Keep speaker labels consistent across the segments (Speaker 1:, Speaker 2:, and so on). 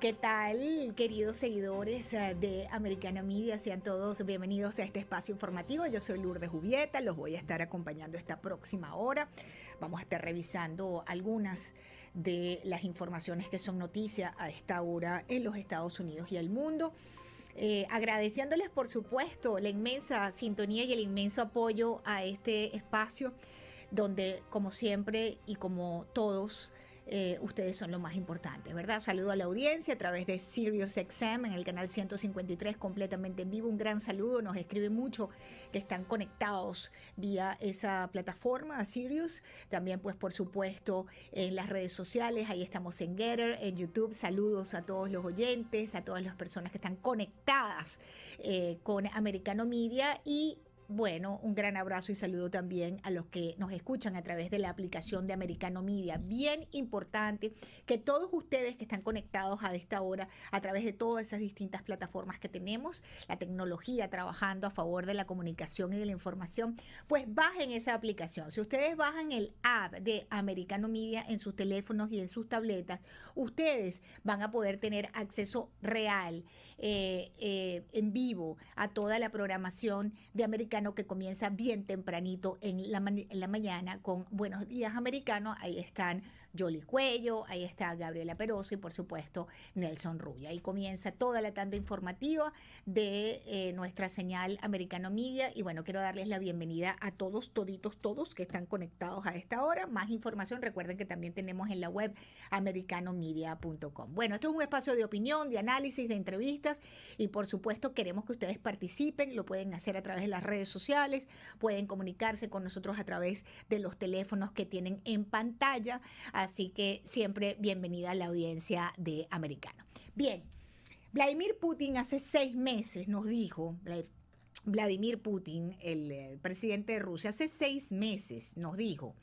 Speaker 1: ¿Qué tal, queridos seguidores de Americana Media? Sean todos bienvenidos a este espacio informativo. Yo soy Lourdes Jubieta, los voy a estar acompañando esta próxima hora. Vamos a estar revisando algunas de las informaciones que son noticia a esta hora en los Estados Unidos y el mundo. Agradeciéndoles, por supuesto, la inmensa sintonía y el inmenso apoyo a este espacio, donde, como siempre y como todos, ustedes son lo más importante, ¿verdad? Saludo a la audiencia a través de SiriusXM en el canal 153 completamente en vivo. Un gran saludo, nos escriben mucho que están conectados vía esa plataforma a Sirius. También, pues, por supuesto, en las redes sociales, ahí estamos en Getter, en YouTube. Saludos a todos los oyentes, a todas las personas que están conectadas con Americano Media. Y bueno, un gran abrazo y saludo también a los que nos escuchan a través de la aplicación de Americano Media. Bien importante que todos ustedes que están conectados a esta hora a través de todas esas distintas plataformas que tenemos, la tecnología trabajando a favor de la comunicación y de la información, pues bajen esa aplicación. Si ustedes bajan el app de Americano Media en sus teléfonos y en sus tabletas, ustedes van a poder tener acceso real, en vivo, a toda la programación de Americano, que comienza bien tempranito en la mañana con Buenos Días Americano. Ahí están Yoli Cuello, ahí está Gabriela Peroso y, por supuesto, Nelson Rubio. Ahí comienza toda la tanda informativa de nuestra señal Americano Media. Y bueno, quiero darles la bienvenida a todos, toditos, todos que están conectados a esta hora. Más información, recuerden que también tenemos en la web americanomedia.com. Bueno, esto es un espacio de opinión, de análisis, de entrevistas y, por supuesto, queremos que ustedes participen. Lo pueden hacer a través de las redes sociales, pueden comunicarse con nosotros a través de los teléfonos que tienen en pantalla, así que siempre bienvenida a la audiencia de Americano. Bien, Vladimir Putin hace 6 meses nos dijo, Vladimir Putin, el presidente de Rusia, hace 6 meses nos dijo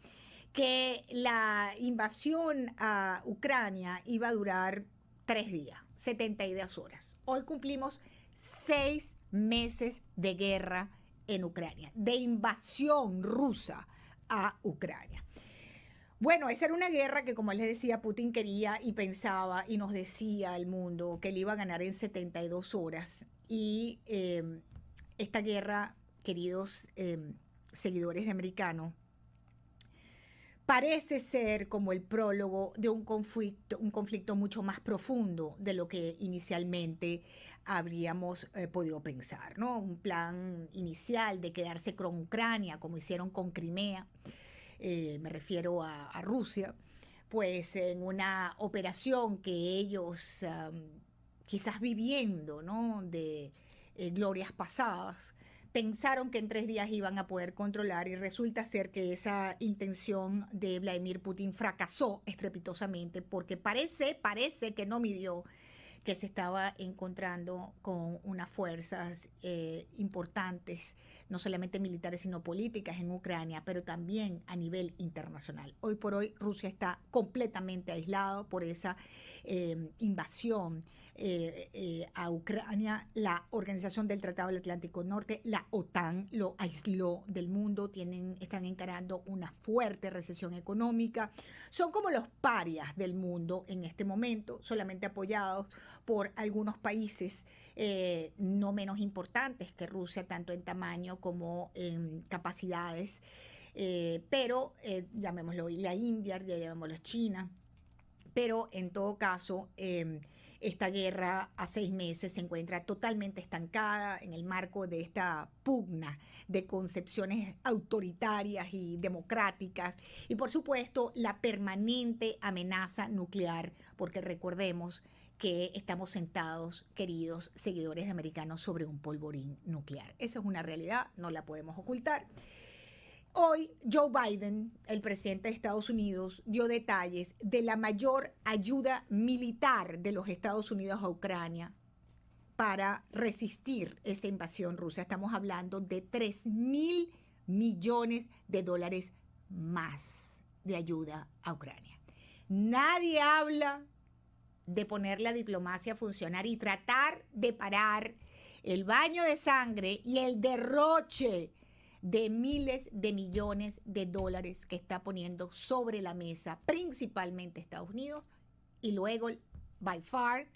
Speaker 1: que la invasión a Ucrania iba a durar 3 días, 72 horas. Hoy cumplimos 6 meses de guerra en Ucrania, de invasión rusa a Ucrania. Bueno, esa era una guerra que, como les decía, Putin quería y pensaba y nos decía al mundo que él iba a ganar en 72 horas. Y esta guerra, queridos seguidores de Americano, parece ser como el prólogo de un conflicto mucho más profundo de lo que inicialmente habríamos podido pensar, ¿no? Un plan inicial de quedarse con Ucrania, como hicieron con Crimea, me refiero a Rusia, pues en una operación que ellos, quizás viviendo, ¿no?, de glorias pasadas, pensaron que en 3 días iban a poder controlar, y resulta ser que esa intención de Vladimir Putin fracasó estrepitosamente, porque parece que no midió que se estaba encontrando con unas fuerzas importantes, no solamente militares sino políticas en Ucrania, pero también a nivel internacional. Hoy por hoy Rusia está completamente aislado por esa invasión a Ucrania. La Organización del Tratado del Atlántico Norte, la OTAN, lo aisló del mundo. Están encarando una fuerte recesión económica. Son como los parias del mundo en este momento, solamente apoyados por algunos países no menos importantes que Rusia, tanto en tamaño como en capacidades, pero llamémoslo la India, llamémoslo China. Pero en todo caso, esta guerra a 6 meses se encuentra totalmente estancada en el marco de esta pugna de concepciones autoritarias y democráticas, y por supuesto la permanente amenaza nuclear, porque recordemos que estamos sentados, queridos seguidores de Americanos, sobre un polvorín nuclear. Esa es una realidad, no la podemos ocultar. Hoy Joe Biden, el presidente de Estados Unidos, dio detalles de la mayor ayuda militar de los Estados Unidos a Ucrania para resistir esa invasión rusa. Estamos hablando de $3.000 millones más de ayuda a Ucrania. Nadie habla de poner la diplomacia a funcionar y tratar de parar el baño de sangre y el derroche de miles de millones de dólares que está poniendo sobre la mesa principalmente Estados Unidos, y luego, by far,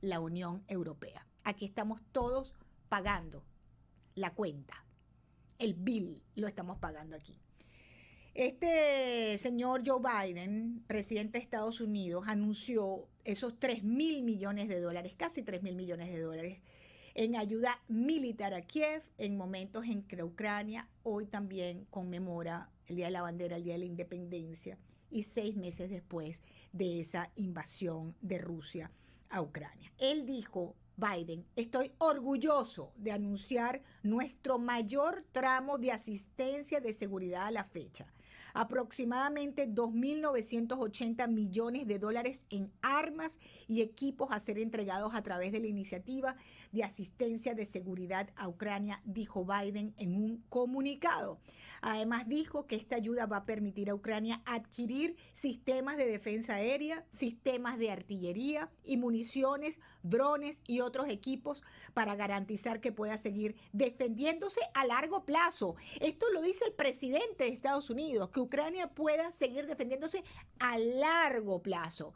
Speaker 1: la Unión Europea. Aquí estamos todos pagando la cuenta. El bill lo estamos pagando aquí. Este señor Joe Biden, presidente de Estados Unidos, anunció esos 3.000 millones de dólares, casi 3.000 millones de dólares, en ayuda militar a Kiev en momentos en que Ucrania hoy también conmemora el Día de la Bandera, el Día de la Independencia, y 6 meses después de esa invasión de Rusia a Ucrania. Él dijo, Biden, estoy orgulloso de anunciar nuestro mayor tramo de asistencia de seguridad a la fecha. Aproximadamente 2.980 millones de dólares en armas y equipos a ser entregados a través de la iniciativa de asistencia de seguridad a Ucrania, dijo Biden en un comunicado. Además dijo que esta ayuda va a permitir a Ucrania adquirir sistemas de defensa aérea, sistemas de artillería y municiones, drones y otros equipos para garantizar que pueda seguir defendiéndose a largo plazo. Esto lo dice el presidente de Estados Unidos, que Ucrania pueda seguir defendiéndose a largo plazo.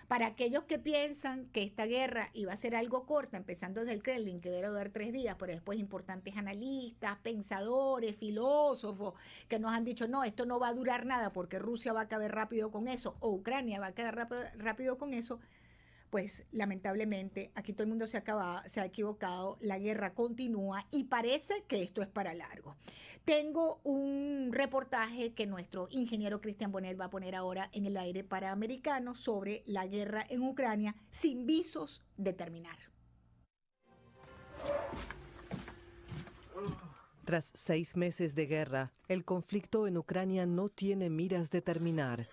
Speaker 1: Para aquellos que piensan que esta guerra iba a ser algo corta, empezando desde el Kremlin, que debe durar 3 días, pero después importantes analistas, pensadores, filósofos, que nos han dicho, no, esto no va a durar nada porque Rusia va a caber rápido con eso, o Ucrania va a quedar rápido con eso, pues lamentablemente aquí todo el mundo se ha equivocado, la guerra continúa y parece que esto es para largo. Tengo un reportaje que nuestro ingeniero Cristian Bonet va a poner ahora en el aire para Americanos sobre la guerra en Ucrania sin visos de terminar.
Speaker 2: Tras 6 meses de guerra, el conflicto en Ucrania no tiene miras de terminar.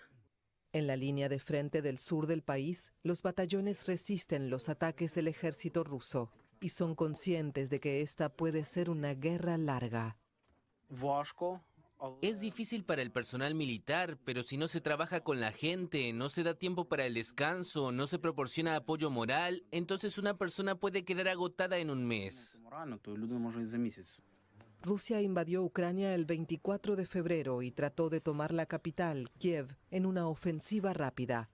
Speaker 2: En la línea de frente del sur del país, los batallones resisten los ataques del ejército ruso y son conscientes de que esta puede ser una guerra larga.
Speaker 3: Es difícil para el personal militar, pero si no se trabaja con la gente, no se da tiempo para el descanso, no se proporciona apoyo moral, entonces una persona puede quedar agotada en un mes.
Speaker 2: Rusia invadió Ucrania el 24 de febrero y trató de tomar la capital, Kiev, en una ofensiva rápida.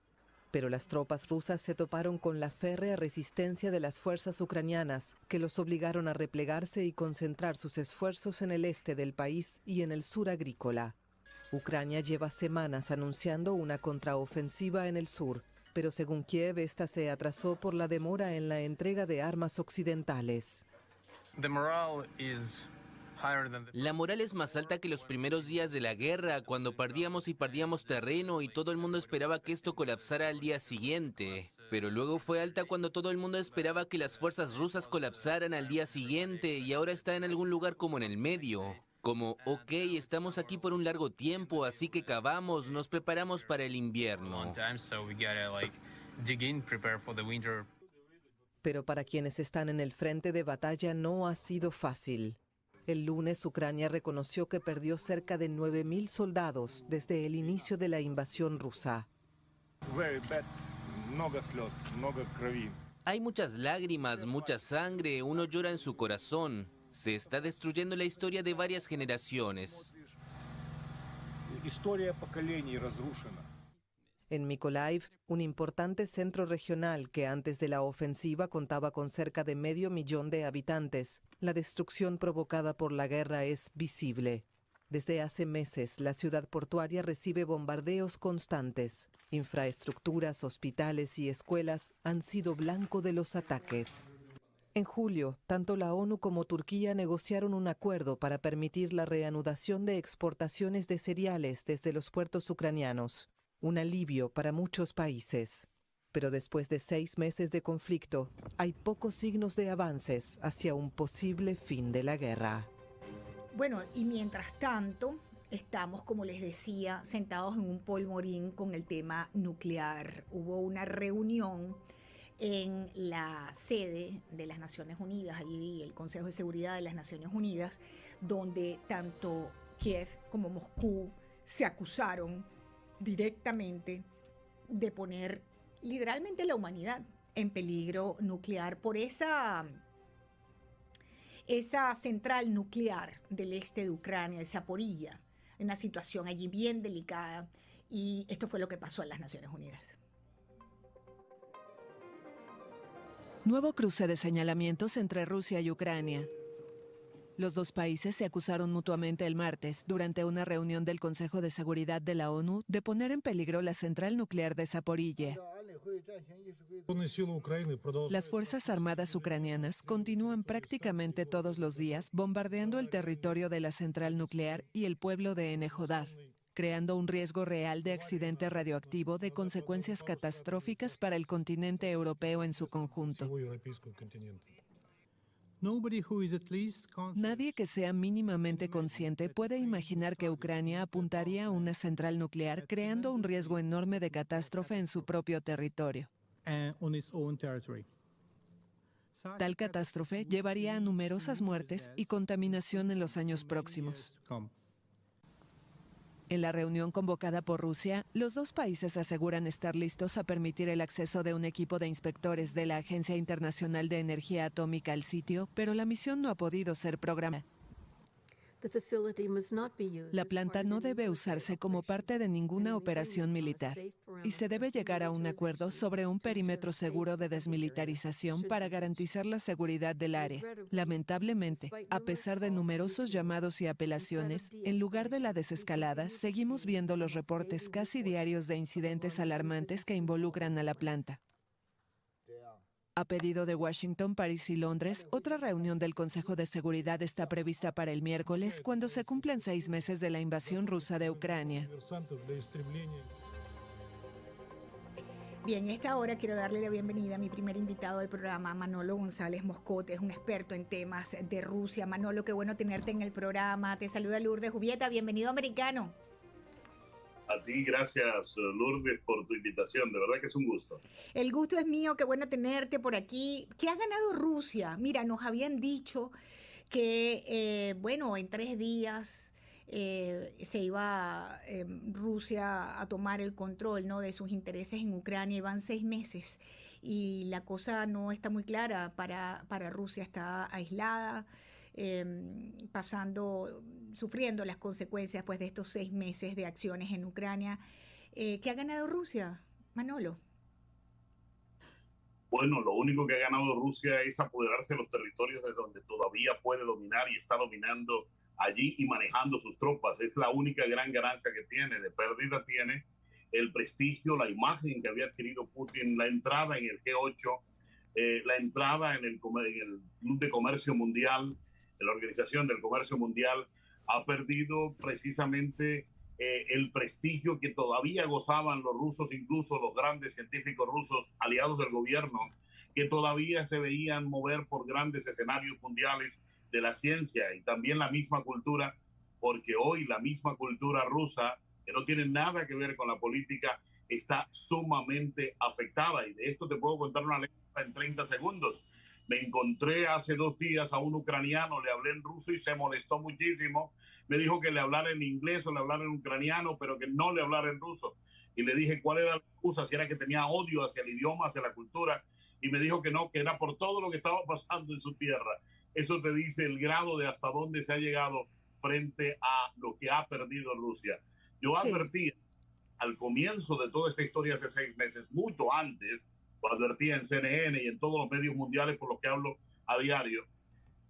Speaker 2: Pero las tropas rusas se toparon con la férrea resistencia de las fuerzas ucranianas, que los obligaron a replegarse y concentrar sus esfuerzos en el este del país y en el sur agrícola. Ucrania lleva semanas anunciando una contraofensiva en el sur, pero según Kiev, esta se atrasó por la demora en la entrega de armas occidentales.
Speaker 3: La moral es más alta que los primeros días de la guerra, cuando perdíamos terreno y todo el mundo esperaba que esto colapsara al día siguiente. Pero luego fue alta cuando todo el mundo esperaba que las fuerzas rusas colapsaran al día siguiente y ahora está en algún lugar como en el medio. Como, ok, estamos aquí por un largo tiempo, así que cavamos, nos preparamos para el invierno.
Speaker 2: Pero para quienes están en el frente de batalla no ha sido fácil. El lunes, Ucrania reconoció que perdió cerca de 9.000 soldados desde el inicio de la invasión rusa.
Speaker 3: Hay muchas lágrimas, mucha sangre, uno llora en su corazón. Se está destruyendo la historia de varias generaciones.
Speaker 2: En Mykolaiv, un importante centro regional que antes de la ofensiva contaba con cerca de 500.000 de habitantes, la destrucción provocada por la guerra es visible. Desde hace meses, la ciudad portuaria recibe bombardeos constantes. Infraestructuras, hospitales y escuelas han sido blanco de los ataques. En julio, tanto la ONU como Turquía negociaron un acuerdo para permitir la reanudación de exportaciones de cereales desde los puertos ucranianos. Un alivio para muchos países. Pero después de 6 meses de conflicto, hay pocos signos de avances hacia un posible fin de la guerra.
Speaker 1: Bueno, y mientras tanto, estamos, como les decía, sentados en un polvorín con el tema nuclear. Hubo una reunión en la sede de las Naciones Unidas, allí el Consejo de Seguridad de las Naciones Unidas, donde tanto Kiev como Moscú se acusaron directamente de poner literalmente la humanidad en peligro nuclear por esa central nuclear del este de Ucrania, de Zaporilla, una situación allí bien delicada, y esto fue lo que pasó en las Naciones Unidas.
Speaker 2: Nuevo cruce de señalamientos entre Rusia y Ucrania. Los dos países se acusaron mutuamente el martes, durante una reunión del Consejo de Seguridad de la ONU, de poner en peligro la central nuclear de Zaporilla. Las Fuerzas Armadas ucranianas continúan prácticamente todos los días bombardeando el territorio de la central nuclear y el pueblo de Enejodar, creando un riesgo real de accidente radioactivo de consecuencias catastróficas para el continente europeo en su conjunto. Nadie que sea mínimamente consciente puede imaginar que Ucrania apuntaría a una central nuclear creando un riesgo enorme de catástrofe en su propio territorio. Tal catástrofe llevaría a numerosas muertes y contaminación en los años próximos. En la reunión convocada por Rusia, los dos países aseguran estar listos a permitir el acceso de un equipo de inspectores de la Agencia Internacional de Energía Atómica al sitio, pero la misión no ha podido ser programada. La planta no debe usarse como parte de ninguna operación militar y se debe llegar a un acuerdo sobre un perímetro seguro de desmilitarización para garantizar la seguridad del área. Lamentablemente, a pesar de numerosos llamados y apelaciones, en lugar de la desescalada, seguimos viendo los reportes casi diarios de incidentes alarmantes que involucran a la planta. A pedido de Washington, París y Londres, otra reunión del Consejo de Seguridad está prevista para el miércoles, cuando se cumplen 6 meses de la invasión rusa de Ucrania.
Speaker 1: Bien, a esta hora quiero darle la bienvenida a mi primer invitado del programa, Manolo González Moscote, es un experto en temas de Rusia. Manolo, qué bueno tenerte en el programa. Te saluda Lourdes Jubieta, bienvenido americano.
Speaker 4: A ti, gracias Lourdes por tu invitación, de verdad que es un gusto.
Speaker 1: El gusto es mío, qué bueno tenerte por aquí. ¿Qué ha ganado Rusia? Mira, nos habían dicho que, bueno, en 3 días se iba Rusia a tomar el control, ¿no?, de sus intereses en Ucrania, y van 6 meses. Y la cosa no está muy clara para Rusia, está aislada, sufriendo las consecuencias pues, de estos 6 meses de acciones en Ucrania. ¿Qué ha ganado Rusia, Manolo?
Speaker 4: Bueno, lo único que ha ganado Rusia es apoderarse de los territorios de donde todavía puede dominar y está dominando allí y manejando sus tropas. Es la única gran ganancia que tiene. De pérdida tiene el prestigio, la imagen que había adquirido Putin, la entrada en el G8, la entrada en el Club de Comercio Mundial, en la Organización del Comercio Mundial. Ha perdido precisamente el prestigio que todavía gozaban los rusos, incluso los grandes científicos rusos aliados del gobierno, que todavía se veían mover por grandes escenarios mundiales de la ciencia, y también la misma cultura, porque hoy la misma cultura rusa, que no tiene nada que ver con la política, está sumamente afectada. Y de esto te puedo contar una anécdota en 30 segundos. Me encontré hace 2 días a un ucraniano, le hablé en ruso y se molestó muchísimo. Me dijo que le hablara en inglés o le hablara en ucraniano, pero que no le hablara en ruso. Y le dije cuál era la excusa, si era que tenía odio hacia el idioma, hacia la cultura. Y me dijo que no, que era por todo lo que estaba pasando en su tierra. Eso te dice el grado de hasta dónde se ha llegado frente a lo que ha perdido Rusia. Yo advertí al comienzo de toda esta historia hace 6 meses, mucho antes, lo advertía en CNN y en todos los medios mundiales por los que hablo a diario,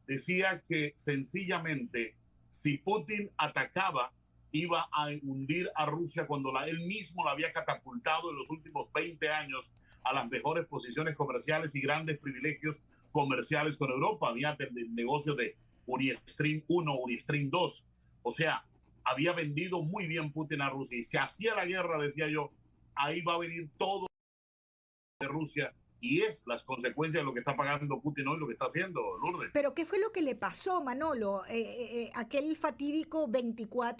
Speaker 4: decía que sencillamente si Putin atacaba iba a hundir a Rusia cuando él mismo la había catapultado en los últimos 20 años a las mejores posiciones comerciales y grandes privilegios comerciales con Europa. Había el negocio de Unistream 1, Unistream 2. O sea, había vendido muy bien Putin a Rusia. Y si hacía la guerra, decía yo, ahí va a venir todo de Rusia, y es las consecuencias de lo que está pagando Putin hoy, lo que está haciendo, Lourdes.
Speaker 1: Pero ¿qué fue lo que le pasó, Manolo? Aquel fatídico 24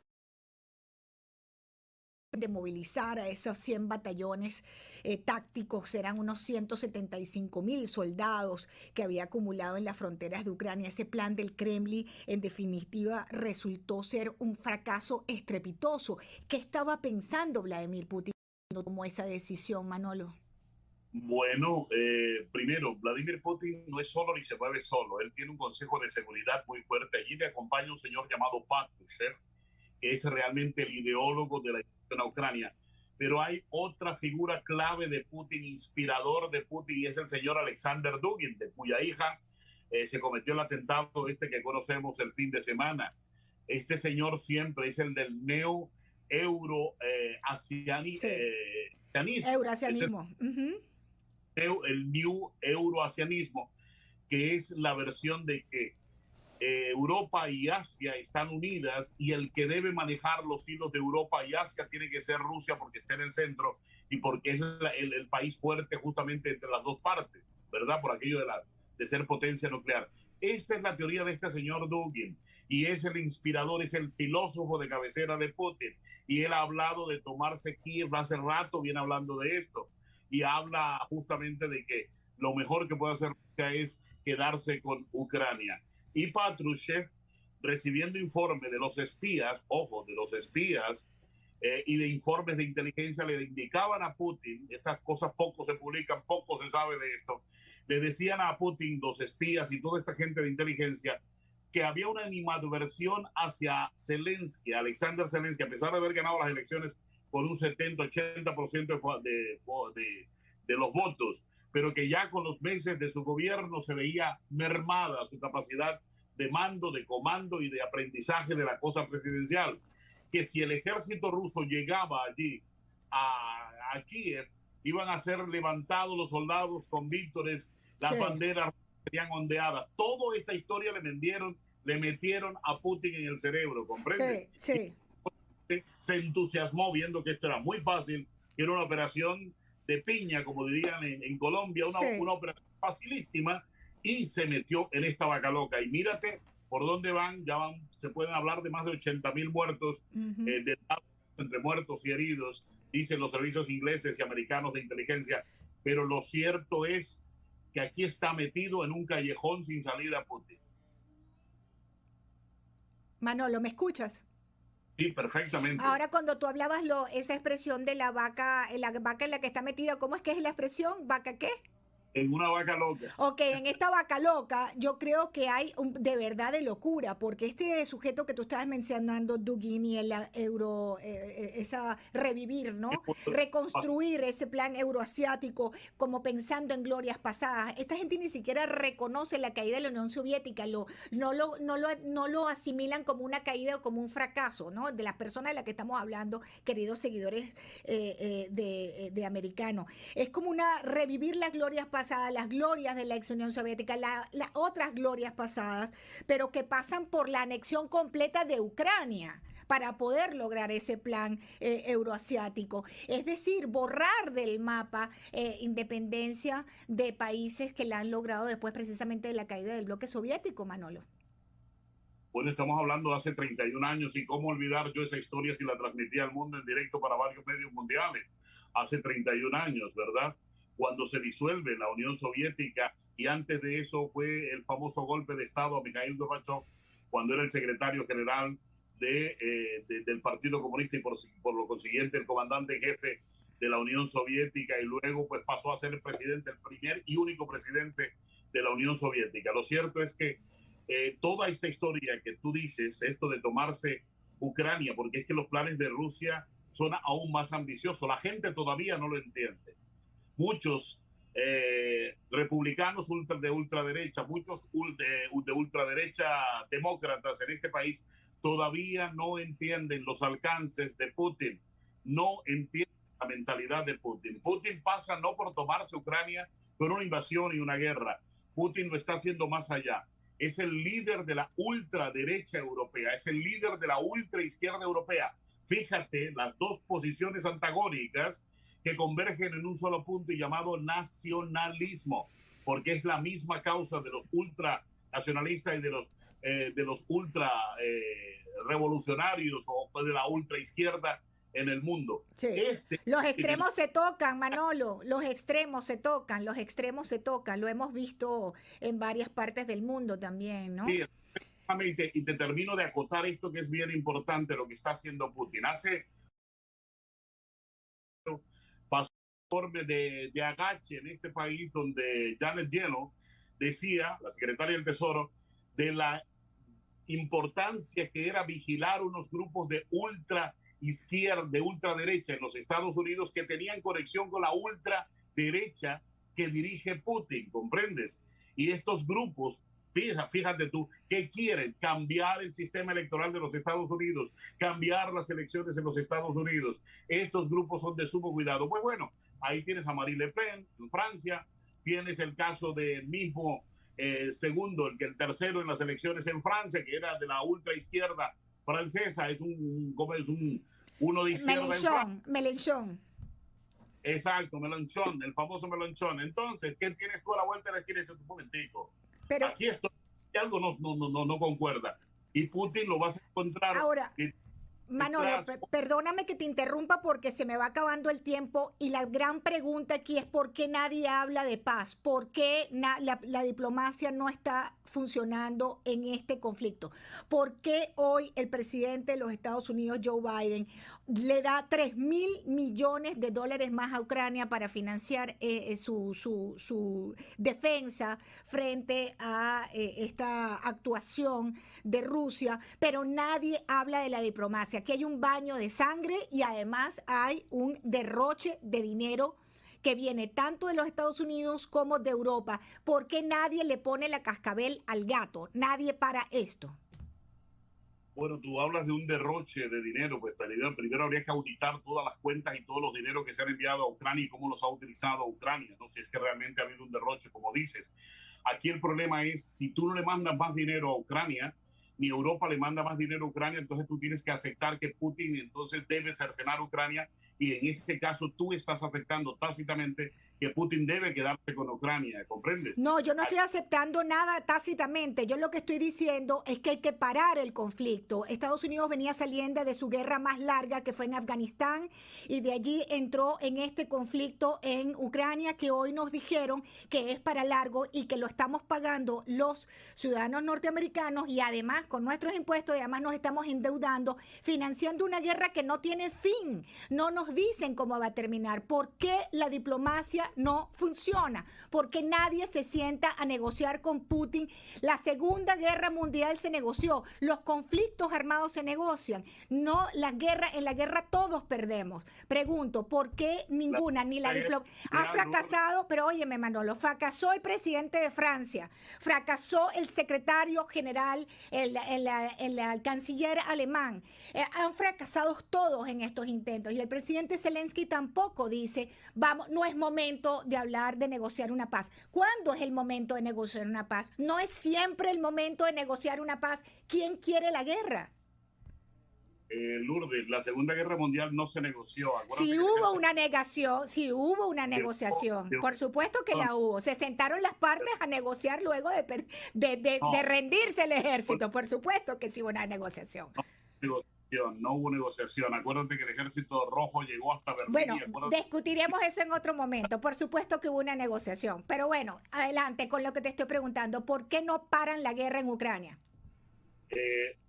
Speaker 1: de movilizar a esos 100 batallones tácticos, eran unos 175.000 soldados que había acumulado en las fronteras de Ucrania. Ese plan del Kremlin, en definitiva, resultó ser un fracaso estrepitoso. ¿Qué estaba pensando Vladimir Putin cuando tomó esa decisión, Manolo?
Speaker 4: Bueno, primero, Vladimir Putin no es solo ni se mueve solo. Él tiene un consejo de seguridad muy fuerte. Allí le acompaña un señor llamado Patrushev, que es realmente el ideólogo de la invasión a Ucrania. pero hay otra figura clave de Putin, inspirador de Putin, y es el señor Alexander Dugin, de cuya hija se cometió el atentado que conocemos el fin de semana. Este señor siempre es el del neo-euroasianismo.
Speaker 1: Euroasianismo.
Speaker 4: El new euroasianismo, que es la versión de que Europa y Asia están unidas y el que debe manejar los hilos de Europa y Asia tiene que ser Rusia porque está en el centro y porque es el país fuerte justamente entre las dos partes, ¿verdad? Por aquello de ser potencia nuclear. Esta es la teoría de este señor Dugin y es el inspirador, es el filósofo de cabecera de Putin. Y él ha hablado de tomarse Kiev, hace rato viene hablando de esto y habla justamente de que lo mejor que puede hacer Rusia es quedarse con Ucrania. Y Patrushev, recibiendo informes de los espías, ojo, de los espías y de informes de inteligencia, le indicaban a Putin, estas cosas poco se publican, poco se sabe de esto, le decían a Putin, los espías y toda esta gente de inteligencia, que había una animadversión hacia Zelensky, Alexander Zelensky, a pesar de haber ganado las elecciones con un 70-80% de los votos, pero que ya con los meses de su gobierno se veía mermada su capacidad de mando, de comando y de aprendizaje de la cosa presidencial. Que si el ejército ruso llegaba allí a Kiev, iban a ser levantados los soldados con vítores, las banderas serían ondeadas. Toda esta historia le metieron a Putin en el cerebro, ¿comprende?
Speaker 1: Sí.
Speaker 4: Se entusiasmó viendo que esto era muy fácil, que era una operación de piña, como dirían en Colombia, una operación facilísima, y se metió en esta vaca loca. Y mírate por dónde van, se pueden hablar de más de 80,000 muertos, entre muertos y heridos, dicen los servicios ingleses y americanos de inteligencia, pero lo cierto es que aquí está metido en un callejón sin salida Putin.
Speaker 1: Manolo, ¿me escuchas?
Speaker 4: Sí, perfectamente.
Speaker 1: Ahora, cuando tú hablabas esa expresión de la vaca en la que está metida, ¿cómo es que es la expresión? ¿Vaca qué?
Speaker 4: En una vaca loca.
Speaker 1: Ok, en esta vaca loca yo creo que hay de verdad de locura, porque este sujeto que tú estabas mencionando, Dugin, y el revivir, ¿no? Reconstruir ese plan euroasiático como pensando en glorias pasadas. Esta gente ni siquiera reconoce la caída de la Unión Soviética, no lo asimilan como una caída o como un fracaso, ¿no? De las personas de las que estamos hablando, queridos seguidores de americanos. Es como revivir las glorias pasadas, las glorias de la ex Unión Soviética, las otras glorias pasadas, pero que pasan por la anexión completa de Ucrania para poder lograr ese plan euroasiático. Es decir, borrar del mapa independencia de países que la han logrado después precisamente de la caída del bloque soviético, Manolo.
Speaker 4: Bueno, estamos hablando de hace 31 años y cómo olvidar yo esa historia si la transmitía al mundo en directo para varios medios mundiales. Hace 31 años, ¿verdad? Cuando se disuelve la Unión Soviética, y antes de eso fue el famoso golpe de Estado a Mikhail Gorbachev, cuando era el secretario general del Partido Comunista y por lo consiguiente el comandante en jefe de la Unión Soviética, y luego pues pasó a ser el presidente, el primer y único presidente de la Unión Soviética. Lo cierto es que toda esta historia que tú dices, esto de tomarse Ucrania, porque es que los planes de Rusia son aún más ambiciosos, la gente todavía no lo entiende. Muchos republicanos de ultraderecha, muchos de ultraderecha demócratas en este país todavía no entienden los alcances de Putin, no entienden la mentalidad de Putin. Putin pasa no por tomarse Ucrania por una invasión y una guerra. Putin lo está haciendo más allá. Es el líder de la ultraderecha europea, es el líder de la ultraizquierda europea. Fíjate las dos posiciones antagónicas que convergen en un solo punto y llamado nacionalismo, porque es la misma causa de los ultranacionalistas y de los ultra revolucionarios o de la ultraizquierda en el mundo.
Speaker 1: Sí. Los extremos se tocan, Manolo, los extremos se tocan, lo hemos visto en varias partes del mundo también, ¿no?
Speaker 4: Sí, exactamente, y te termino de acotar esto que es bien importante, lo que está haciendo Putin. Pasó de agache en este país donde Janet Yellen decía, la secretaria del Tesoro, de la importancia que era vigilar unos grupos de ultra izquierda, de ultraderecha en los Estados Unidos que tenían conexión con la ultraderecha que dirige Putin, ¿comprendes? Y estos grupos, fíjate tú, que quieren cambiar el sistema electoral de los Estados Unidos, cambiar las elecciones en los Estados Unidos. Estos grupos son de sumo cuidado. Pues bueno, ahí tienes a Marine Le Pen en Francia, tienes el caso del mismo segundo, el tercero en las elecciones en Francia, que era de la ultra izquierda francesa, es uno de izquierda.
Speaker 1: Mélenchon.
Speaker 4: Exacto, Mélenchon, el famoso Mélenchon. Entonces, ¿qué tienes tú a la vuelta de la esquina? Un momentico.
Speaker 1: Pero
Speaker 4: aquí esto, algo no concuerda. Y Putin lo vas a encontrar.
Speaker 1: Ahora, Manolo, perdóname que te interrumpa porque se me va acabando el tiempo y la gran pregunta aquí es ¿por qué nadie habla de paz? ¿Por qué la diplomacia no está funcionando en este conflicto? ¿Por qué hoy el presidente de los Estados Unidos, Joe Biden, le da $3.000 millones más a Ucrania para financiar su defensa frente a esta actuación de Rusia, pero nadie habla de la diplomacia? Aquí hay un baño de sangre y además hay un derroche de dinero que viene tanto de los Estados Unidos como de Europa. ¿Por qué nadie le pone la cascabel al gato? Nadie para esto.
Speaker 4: Bueno, tú hablas de un derroche de dinero, pues primero habría que auditar todas las cuentas y todos los dineros que se han enviado a Ucrania y cómo los ha utilizado Ucrania, ¿no? Si es que realmente ha habido un derroche, como dices. Aquí el problema es, si tú no le mandas más dinero a Ucrania, ni Europa le manda más dinero a Ucrania, entonces tú tienes que aceptar que Putin entonces debe cercenar a Ucrania, y en este caso tú estás aceptando tácitamente que Putin debe quedarse con Ucrania, ¿comprendes?
Speaker 1: No, yo no estoy aceptando nada tácitamente. Yo lo que estoy diciendo es que hay que parar el conflicto. Estados Unidos venía saliendo de su guerra más larga, que fue en Afganistán, y de allí entró en este conflicto en Ucrania, que hoy nos dijeron que es para largo y que lo estamos pagando los ciudadanos norteamericanos y además con nuestros impuestos, y además nos estamos endeudando, financiando una guerra que no tiene fin. No nos dicen cómo va a terminar. ¿Por qué la diplomacia no funciona? Porque nadie se sienta a negociar con Putin. La Segunda Guerra Mundial se negoció, los conflictos armados se negocian, no la guerra. En la guerra todos perdemos. Pregunto, ¿por qué ninguna, ni la diplomacia ha fracasado? Pero óyeme, Manolo, fracasó el presidente de Francia, fracasó el secretario general, el canciller alemán, han fracasado todos en estos intentos, y el presidente Zelensky tampoco dice, vamos, no es momento de hablar de negociar una paz. ¿Cuándo es el momento de negociar una paz? No es siempre el momento de negociar una paz. ¿Quién quiere la guerra?
Speaker 4: Lourdes, la Segunda Guerra Mundial no se negoció.
Speaker 1: Sí hubo una negociación, por supuesto que la hubo. Se sentaron las partes a negociar luego de rendirse el ejército, por supuesto que sí hubo una negociación.
Speaker 4: No hubo negociación. Acuérdate que el Ejército Rojo llegó hasta Berlín.
Speaker 1: Bueno, discutiremos eso en otro momento. Por supuesto que hubo una negociación. Pero bueno, adelante con lo que te estoy preguntando. ¿Por qué no paran la guerra en Ucrania?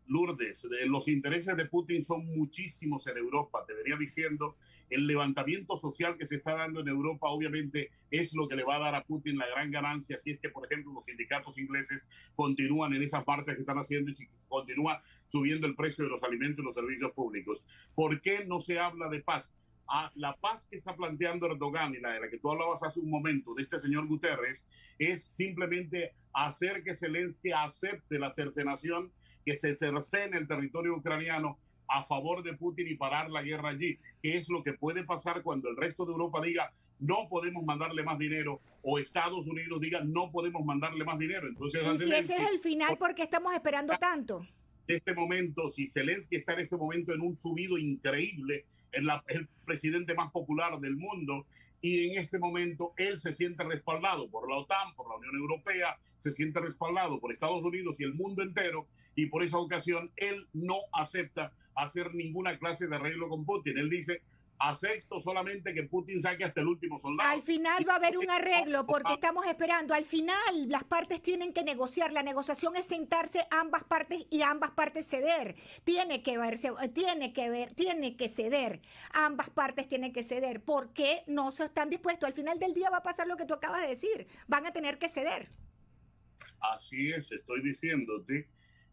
Speaker 4: Lourdes, los intereses de Putin son muchísimos en Europa. Te venía diciendo, el levantamiento social que se está dando en Europa obviamente es lo que le va a dar a Putin la gran ganancia, si es que, por ejemplo, los sindicatos ingleses continúan en esas partes que están haciendo y si continúa subiendo el precio de los alimentos y los servicios públicos. ¿Por qué no se habla de paz? La paz que está planteando Erdogan y la de la que tú hablabas hace un momento de este señor Guterres es simplemente hacer que Zelensky acepte la cercenación, que se cercene el territorio ucraniano a favor de Putin y parar la guerra allí, que es lo que puede pasar cuando el resto de Europa diga no podemos mandarle más dinero, o Estados Unidos diga no podemos mandarle más dinero. Entonces,
Speaker 1: y si ese es el final, ¿por qué estamos esperando tanto?
Speaker 4: En este momento, si Zelensky está en este momento en un subido increíble, es el presidente más popular del mundo, y en este momento él se siente respaldado por la OTAN, por la Unión Europea, se siente respaldado por Estados Unidos y el mundo entero, y por esa ocasión él no acepta hacer ninguna clase de arreglo con Putin. Él dice, acepto solamente que Putin saque hasta el último soldado.
Speaker 1: Al final va a haber un arreglo porque estamos esperando. Al final las partes tienen que negociar. La negociación es sentarse ambas partes y ambas partes ceder. Tiene que ceder. Ambas partes tienen que ceder. ¿Por qué no se están dispuestos? Al final del día va a pasar lo que tú acabas de decir. Van a tener que ceder.
Speaker 4: Así es, estoy diciéndote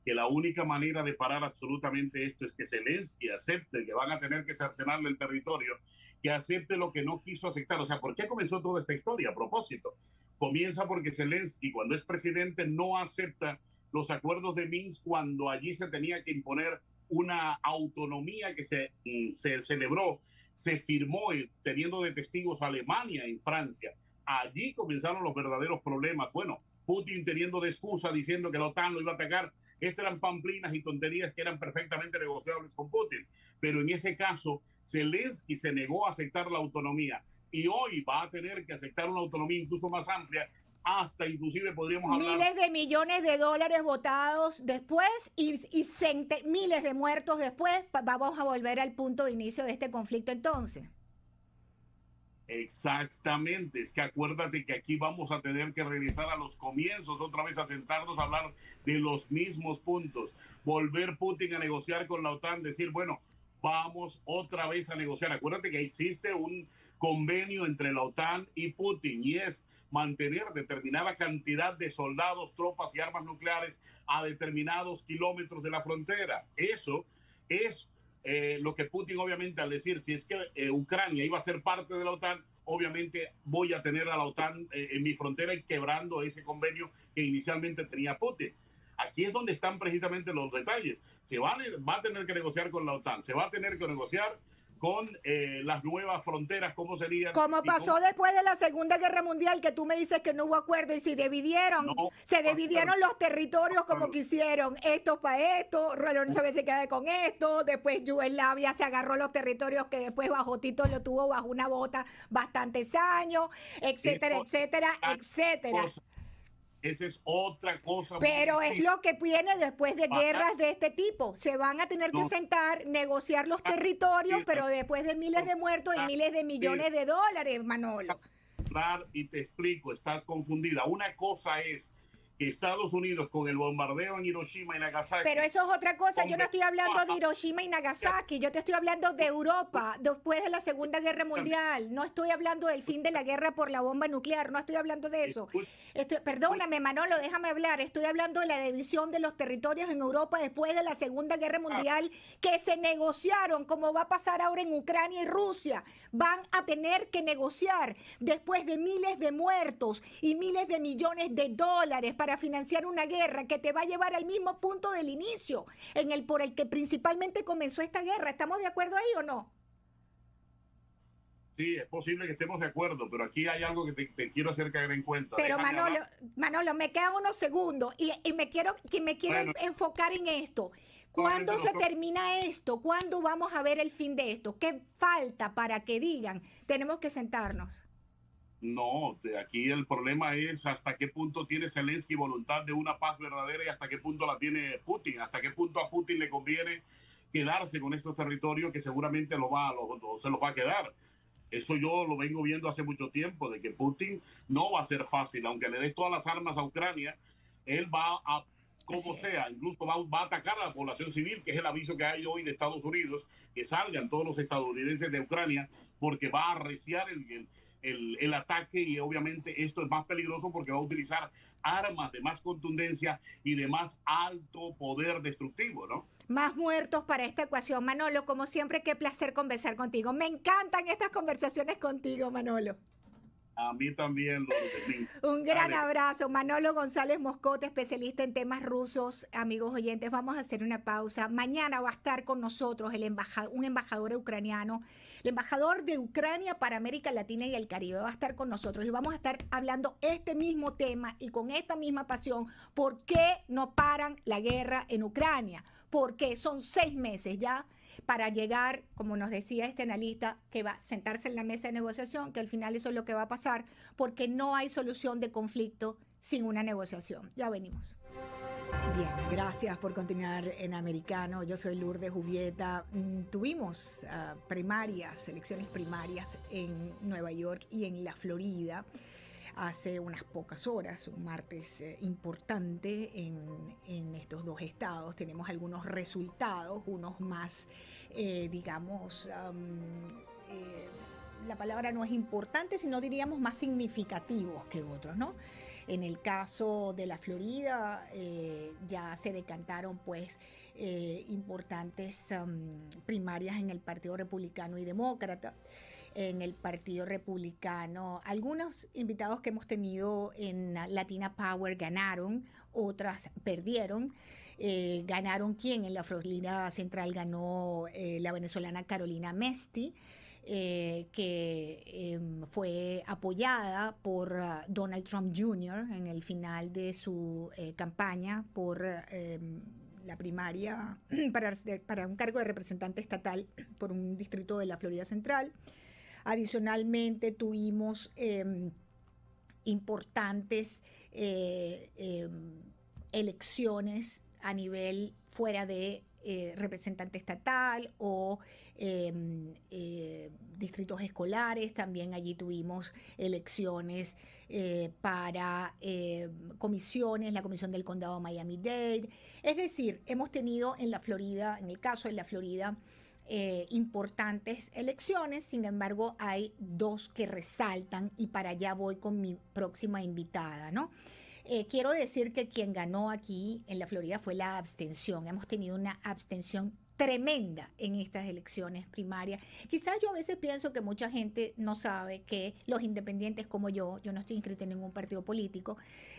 Speaker 4: que la única manera de parar absolutamente esto es que Zelensky acepte que van a tener que cercenarle el territorio, que acepte lo que no quiso aceptar. O sea, ¿por qué comenzó toda esta historia? A propósito, comienza porque Zelensky, cuando es presidente, no acepta los acuerdos de Minsk cuando allí se tenía que imponer una autonomía que se celebró, se firmó teniendo de testigos a Alemania y Francia. Allí comenzaron los verdaderos problemas. Bueno, Putin teniendo de excusa diciendo que la OTAN lo iba a atacar. Estas eran pamplinas y tonterías que eran perfectamente negociables con Putin. Pero en ese caso, Zelensky se negó a aceptar la autonomía y hoy va a tener que aceptar una autonomía incluso más amplia, hasta inclusive podríamos hablar...
Speaker 1: Miles de millones de dólares votados después y miles de muertos después. Vamos a volver al punto de inicio de este conflicto entonces.
Speaker 4: Exactamente, es que acuérdate que aquí vamos a tener que regresar a los comienzos, otra vez a sentarnos a hablar de los mismos puntos, volver Putin a negociar con la OTAN, decir, bueno, vamos otra vez a negociar. Acuérdate que existe un convenio entre la OTAN y Putin y es mantener determinada cantidad de soldados, tropas y armas nucleares a determinados kilómetros de la frontera. Eso es lo que Putin obviamente al decir, si es que Ucrania iba a ser parte de la OTAN, obviamente voy a tener a la OTAN en mi frontera y quebrando ese convenio que inicialmente tenía Putin. Aquí es donde están precisamente los detalles. Va a tener que negociar con la OTAN, se va a tener que negociar con las nuevas fronteras, cómo serían.
Speaker 1: Como pasó después de la Segunda Guerra Mundial, que tú me dices que no hubo acuerdo y se dividieron los territorios como quisieron, estos para esto, Rolón se queda con esto, después Yugoslavia se agarró los territorios que después bajo Tito lo tuvo bajo una bota bastantes años, etcétera, etcétera, etcétera.
Speaker 4: Esa es otra cosa.
Speaker 1: Pero es lo que viene después de guerras de este tipo. Se van a tener que sentar, negociar los territorios, pero después de miles de muertos y miles de millones de dólares, Manolo.
Speaker 4: Y te explico, estás confundida. Una cosa es que Estados Unidos con el bombardeo en Hiroshima y Nagasaki...
Speaker 1: Pero eso es otra cosa, yo no estoy hablando de Hiroshima y Nagasaki, yo te estoy hablando de Europa, después de la Segunda Guerra Mundial, no estoy hablando del fin de la guerra por la bomba nuclear, no estoy hablando de eso. Perdóname, Manolo, déjame hablar, estoy hablando de la división de los territorios en Europa después de la Segunda Guerra Mundial, que se negociaron, como va a pasar ahora en Ucrania y Rusia. Van a tener que negociar después de miles de muertos y miles de millones de dólares para financiar una guerra que te va a llevar al mismo punto del inicio, por el que principalmente comenzó esta guerra. ¿Estamos de acuerdo ahí o no?
Speaker 4: Sí, es posible que estemos de acuerdo, pero aquí hay algo que te quiero hacer caer en cuenta.
Speaker 1: Pero Manolo, me quedan unos segundos y me quiero enfocar en esto. ¿Cuándo se termina esto? ¿Cuándo vamos a ver el fin de esto? ¿Qué falta para que digan, tenemos que sentarnos?
Speaker 4: No, aquí el problema es hasta qué punto tiene Zelensky voluntad de una paz verdadera y hasta qué punto la tiene Putin, hasta qué punto a Putin le conviene quedarse con estos territorios que seguramente se los va a quedar. Eso yo lo vengo viendo hace mucho tiempo, de que Putin no va a ser fácil, aunque le dé todas las armas a Ucrania, él va a, como sea, incluso va a atacar a la población civil, que es el aviso que hay hoy de Estados Unidos, que salgan todos los estadounidenses de Ucrania, porque va a arreciar el ataque y obviamente esto es más peligroso porque va a utilizar armas de más contundencia y de más alto poder destructivo, ¿no?
Speaker 1: Más muertos para esta ecuación. Manolo, como siempre, qué placer conversar contigo. Me encantan estas conversaciones contigo, Manolo.
Speaker 4: A mí también, Lourdes.
Speaker 1: Un gran abrazo. Manolo González Moscote, especialista en temas rusos. Amigos oyentes, vamos a hacer una pausa. Mañana va a estar con nosotros un embajador ucraniano, el embajador de Ucrania para América Latina y el Caribe. Va a estar con nosotros y vamos a estar hablando este mismo tema y con esta misma pasión. ¿Por qué no paran la guerra en Ucrania? Porque son 6 meses ya para llegar, como nos decía este analista, que va a sentarse en la mesa de negociación, que al final eso es lo que va a pasar, porque no hay solución de conflicto sin una negociación. Ya venimos. Bien, gracias por continuar en Americano. Yo soy Lourdes Jubieta. Tuvimos elecciones primarias en Nueva York y en la Florida hace unas pocas horas, un martes importante en estos dos estados. Tenemos algunos resultados, unos más, la palabra no es importante, sino diríamos más significativos que otros, ¿no? En el caso de la Florida, ya se decantaron pues importantes primarias en el Partido Republicano y Demócrata. En el Partido Republicano, algunos invitados que hemos tenido en Latina Power ganaron, otras perdieron. ¿Ganaron quién? En la Florida Central ganó la venezolana Carolina Mesti, que fue apoyada por Donald Trump Jr. en el final de su campaña por la primaria para un cargo de representante estatal por un distrito de la Florida Central. Adicionalmente tuvimos importantes elecciones a nivel fuera de representante estatal o distritos escolares. También allí tuvimos elecciones para comisiones, la comisión del condado Miami-Dade. Es decir, hemos tenido en la Florida, en el caso de la Florida, importantes elecciones. Sin embargo, hay dos que resaltan y para allá voy con mi próxima invitada, ¿no? Quiero decir que quien ganó aquí en la Florida fue la abstención. Hemos tenido una abstención tremenda en estas elecciones primarias. Quizás yo a veces pienso que mucha gente no sabe que los independientes como yo no estoy inscrito en ningún partido político,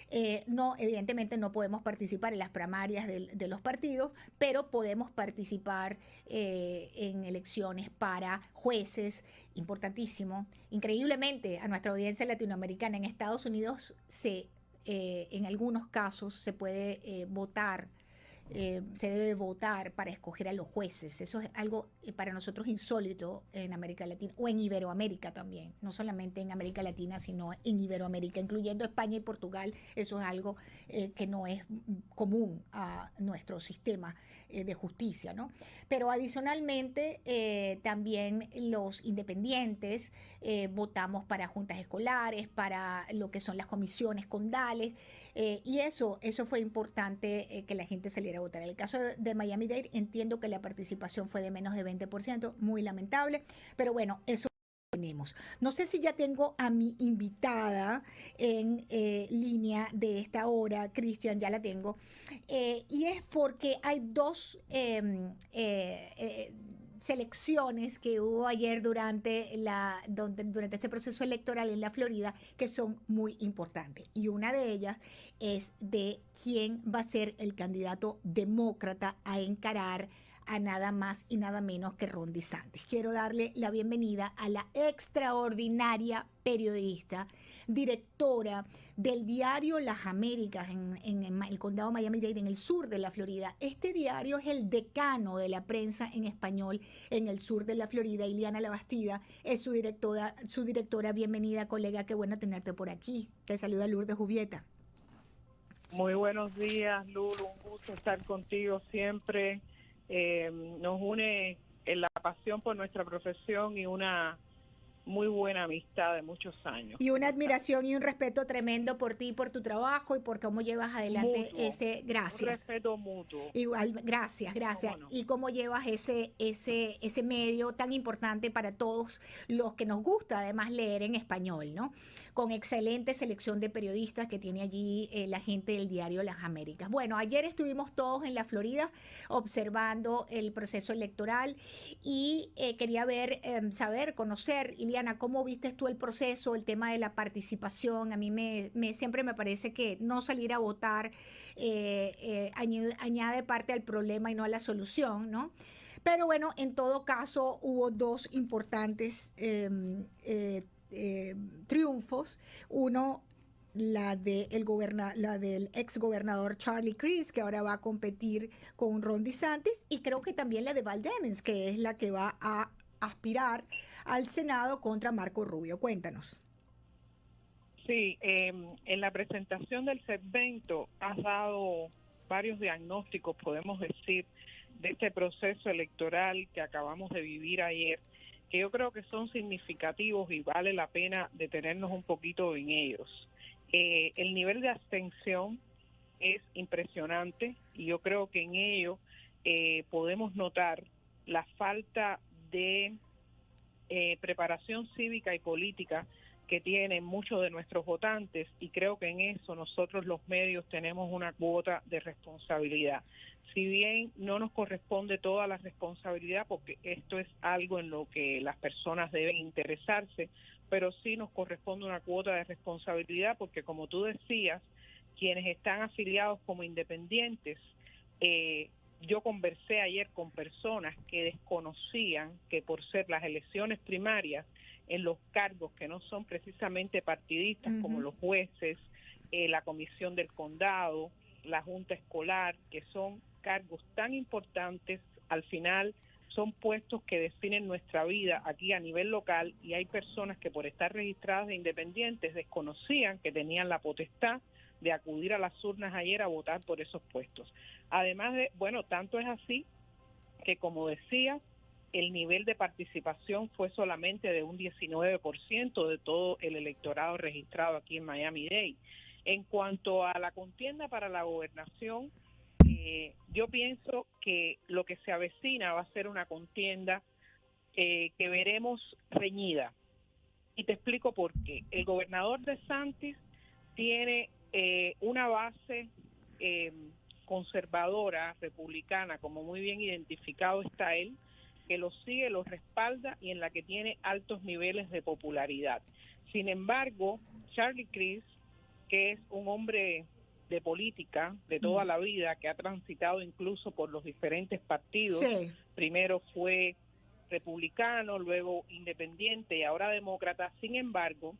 Speaker 1: evidentemente no podemos participar en las primarias de los partidos, pero podemos participar en elecciones para jueces, importantísimo. Increíblemente, a nuestra audiencia latinoamericana en Estados Unidos en algunos casos se puede votar. Se debe votar para escoger a los jueces. Eso es algo para nosotros insólito en América Latina o en Iberoamérica también, no solamente en América Latina, sino en Iberoamérica, incluyendo España y Portugal. Eso es algo que no es común a nuestro sistema de justicia, ¿no? Pero adicionalmente también los independientes votamos para juntas escolares, para lo que son las comisiones condales, y eso fue importante que la gente saliera a votar. En el caso de Miami-Dade entiendo que la participación fue de menos de 20%, muy lamentable, pero bueno, eso tenemos. No sé si ya tengo a mi invitada en línea de esta hora. Cristian, ya la tengo. Y es porque hay dos selecciones que hubo ayer durante este proceso electoral en la Florida que son muy importantes. Y una de ellas es de quién va a ser el candidato demócrata a encarar a nada más y nada menos que Ron DeSantis. Quiero darle la bienvenida a la extraordinaria periodista, directora del diario Las Américas en el condado Miami-Dade, en el sur de la Florida. Este diario es el decano de la prensa en español en el sur de la Florida. Ileana Labastida es su directora. Bienvenida, colega, qué bueno tenerte por aquí. Te saluda Lourdes Jubieta.
Speaker 5: Muy buenos días, Lulu, un gusto estar contigo siempre. Nos une la pasión por nuestra profesión y una muy buena amistad de muchos años.
Speaker 1: Y una admiración y un respeto tremendo por ti, por tu trabajo y por cómo llevas adelante ese... Gracias.
Speaker 5: Un respeto mutuo.
Speaker 1: Igual, gracias. No? Y cómo llevas ese medio tan importante para todos los que nos gusta además leer en español, ¿no? Con excelente selección de periodistas que tiene allí la gente del diario Las Américas. Bueno, ayer estuvimos todos en la Florida observando el proceso electoral y quería conocer, Ileana, ¿cómo viste tú el proceso, el tema de la participación? A mí siempre me parece que no salir a votar añade parte al problema y no a la solución, ¿no? Pero bueno, en todo caso hubo dos importantes triunfos. Uno, la del ex gobernador Charlie Crist, que ahora va a competir con Ron DeSantis, y creo que también la de Val Demings, que es la que va a aspirar al Senado contra Marco Rubio. Cuéntanos.
Speaker 5: Sí, en la presentación del segmento has dado varios diagnósticos, podemos decir, de este proceso electoral que acabamos de vivir ayer, que yo creo que son significativos y vale la pena detenernos un poquito en ellos. El nivel de abstención es impresionante y yo creo que en ello podemos notar la falta de preparación cívica y política que tienen muchos de nuestros votantes, y creo que en eso nosotros los medios tenemos una cuota de responsabilidad. Si bien no nos corresponde toda la responsabilidad, porque esto es algo en lo que las personas deben interesarse, pero sí nos corresponde una cuota de responsabilidad, porque como tú decías, quienes están afiliados como independientes, yo conversé ayer con personas que desconocían que por ser las elecciones primarias en los cargos que no son precisamente partidistas, como los jueces, la comisión del condado, la junta escolar, que son cargos tan importantes, al final son puestos que definen nuestra vida aquí a nivel local, y hay personas que por estar registradas de independientes desconocían que tenían la potestad de acudir a las urnas ayer a votar por esos puestos. Además de, bueno, tanto es así que, como decía, el nivel de participación fue solamente de un 19% de todo el electorado registrado aquí en Miami-Dade. En cuanto a la contienda para la gobernación, yo pienso que lo que se avecina va a ser una contienda que veremos reñida. Y te explico por qué. El gobernador DeSantis tiene una base conservadora, republicana, como muy bien identificado está él, que lo sigue, lo respalda y en la que tiene altos niveles de popularidad. Sin embargo, Charlie Crist, que es un hombre de política de toda la vida, que ha transitado incluso por los diferentes partidos,
Speaker 1: Sí.
Speaker 5: Primero fue republicano, luego independiente y ahora demócrata. Sin embargo,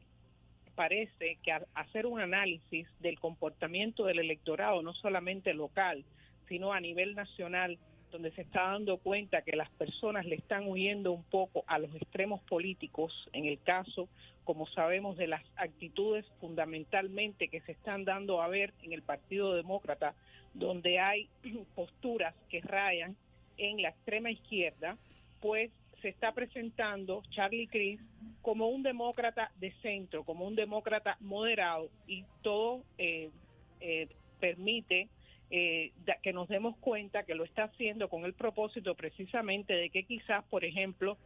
Speaker 5: parece que al hacer un análisis del comportamiento del electorado, no solamente local, sino a nivel nacional, donde se está dando cuenta que las personas le están huyendo un poco a los extremos políticos, en el caso, como sabemos, de las actitudes fundamentalmente que se están dando a ver en el Partido Demócrata, donde hay posturas que rayan en la extrema izquierda, pues se está presentando Charlie Crist como un demócrata de centro, como un demócrata moderado, y todo permite que nos demos cuenta que lo está haciendo con el propósito precisamente de que quizás, por ejemplo,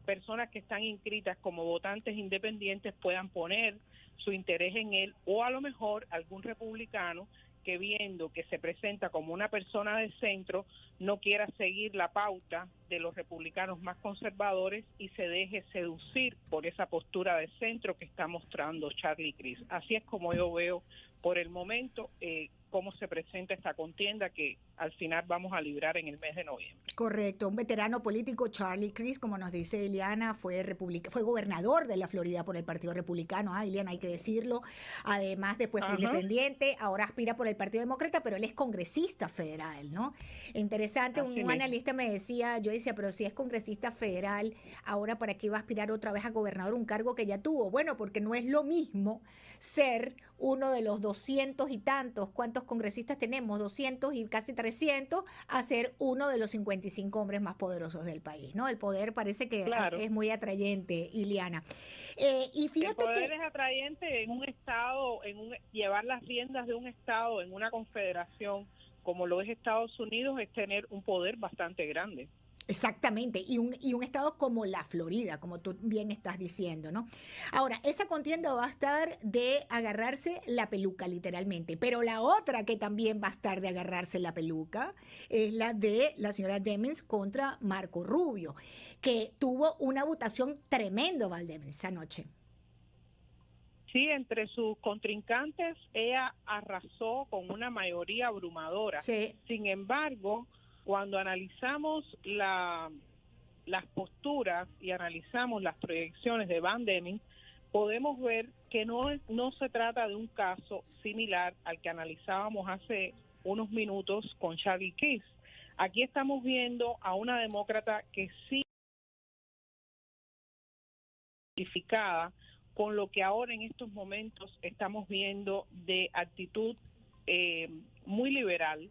Speaker 5: personas que están inscritas como votantes independientes puedan poner su interés en él, o a lo mejor algún republicano que, viendo que se presenta como una persona de centro, no quiera seguir la pauta de los republicanos más conservadores y se deje seducir por esa postura de centro que está mostrando Charlie Crist. Así es como yo veo por el momento cómo se presenta esta contienda que al final vamos a librar en el mes de noviembre.
Speaker 1: Correcto, un veterano político, Charlie Crist, como nos dice Ileana, fue gobernador de la Florida por el Partido Republicano, Ileana, hay que decirlo. Además, después fue independiente, ahora aspira por el Partido Demócrata, pero él es congresista federal, ¿no? Interesante, un analista me decía, yo decía, pero si es congresista federal, ahora ¿para qué va a aspirar otra vez a gobernador, un cargo que ya tuvo? Bueno, porque no es lo mismo ser uno de los 200 y tantos, ¿cuántos congresistas tenemos? 200 y casi 300, a ser uno de los 55 hombres más poderosos del país, ¿no? El poder parece que es muy atrayente, Ileana. Y fíjate
Speaker 5: el poder es atrayente en un estado, llevar las riendas de un estado en una confederación como lo es Estados Unidos, es tener un poder bastante grande.
Speaker 1: Exactamente, y un estado como la Florida, como tú bien estás diciendo, ¿no? Ahora, esa contienda va a estar de agarrarse la peluca, literalmente, pero la otra que también va a estar de agarrarse la peluca es la de la señora Demings contra Marco Rubio, que tuvo una votación tremenda, Valdemens, anoche.
Speaker 5: Sí, entre sus contrincantes, ella arrasó con una mayoría abrumadora.
Speaker 1: Sí.
Speaker 5: Sin embargo, cuando analizamos las posturas y analizamos las proyecciones de Van Deming, podemos ver que no se trata de un caso similar al que analizábamos hace unos minutos con Charlie Crist. Aquí estamos viendo a una demócrata que sí identificada con lo que ahora en estos momentos estamos viendo de actitud muy liberal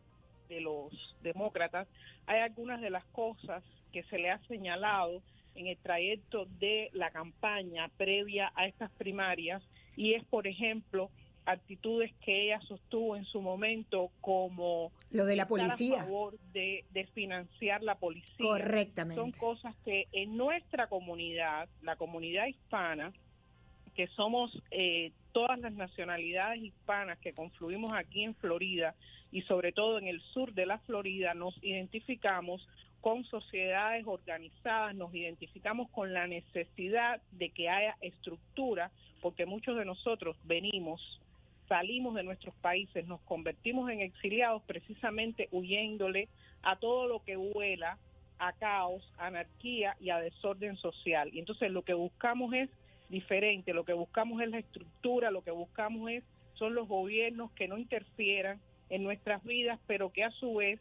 Speaker 5: de los demócratas. Hay algunas de las cosas que se le ha señalado en el trayecto de la campaña previa a estas primarias, y es, por ejemplo, actitudes que ella sostuvo en su momento, como
Speaker 1: lo de la
Speaker 5: estar
Speaker 1: policía.
Speaker 5: a favor de financiar la policía.
Speaker 1: Correctamente.
Speaker 5: Son cosas que en nuestra comunidad, la comunidad hispana, que somos todas las nacionalidades hispanas que confluimos aquí en Florida y sobre todo en el sur de la Florida, nos identificamos con sociedades organizadas, nos identificamos con la necesidad de que haya estructura, porque muchos de nosotros salimos de nuestros países, nos convertimos en exiliados precisamente huyéndole a todo lo que huela a caos, anarquía y a desorden social. Y entonces lo que buscamos es diferente, lo que buscamos es la estructura, lo que buscamos son los gobiernos que no interfieran en nuestras vidas, pero que a su vez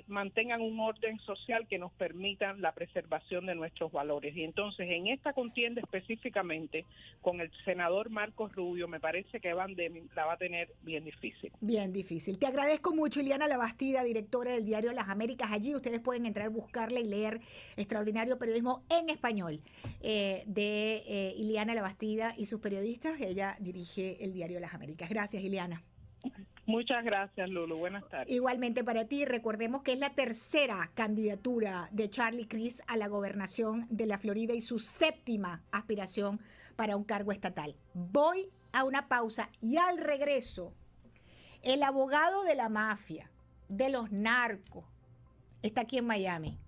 Speaker 5: mantengan un orden social que nos permitan la preservación de nuestros valores. Y entonces en esta contienda específicamente con el senador Marcos Rubio, me parece que Van Deming la va a tener bien difícil.
Speaker 1: Bien difícil. Te agradezco mucho, Ileana Labastida, directora del diario Las Américas. Allí ustedes pueden entrar, buscarla y leer extraordinario periodismo en español de Ileana Labastida y sus periodistas. Ella dirige el diario Las Américas. Gracias, Ileana.
Speaker 5: Muchas gracias, Lulu. Buenas tardes.
Speaker 1: Igualmente para ti, recordemos que es la tercera candidatura de Charlie Crist a la gobernación de la Florida y su séptima aspiración para un cargo estatal. Voy a una pausa y al regreso, el abogado de la mafia, de los narcos, está aquí en Miami.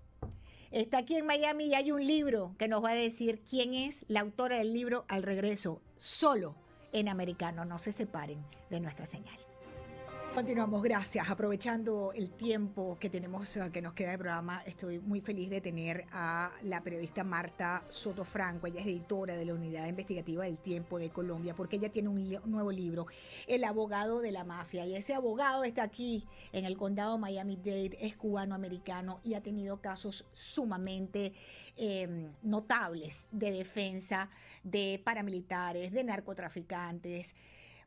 Speaker 1: Está aquí en Miami y hay un libro que nos va a decir quién es la autora del libro al regreso, solo en Americano. No se separen de nuestra señal. Continuamos, gracias. Aprovechando el tiempo que tenemos, que nos queda de programa, estoy muy feliz de tener a la periodista Marta Soto Franco. Ella es editora de la Unidad Investigativa del Tiempo de Colombia, porque ella tiene un nuevo libro, El abogado de la mafia. Y ese abogado está aquí en el condado Miami-Dade, es cubano-americano y ha tenido casos sumamente notables de defensa de paramilitares, de narcotraficantes.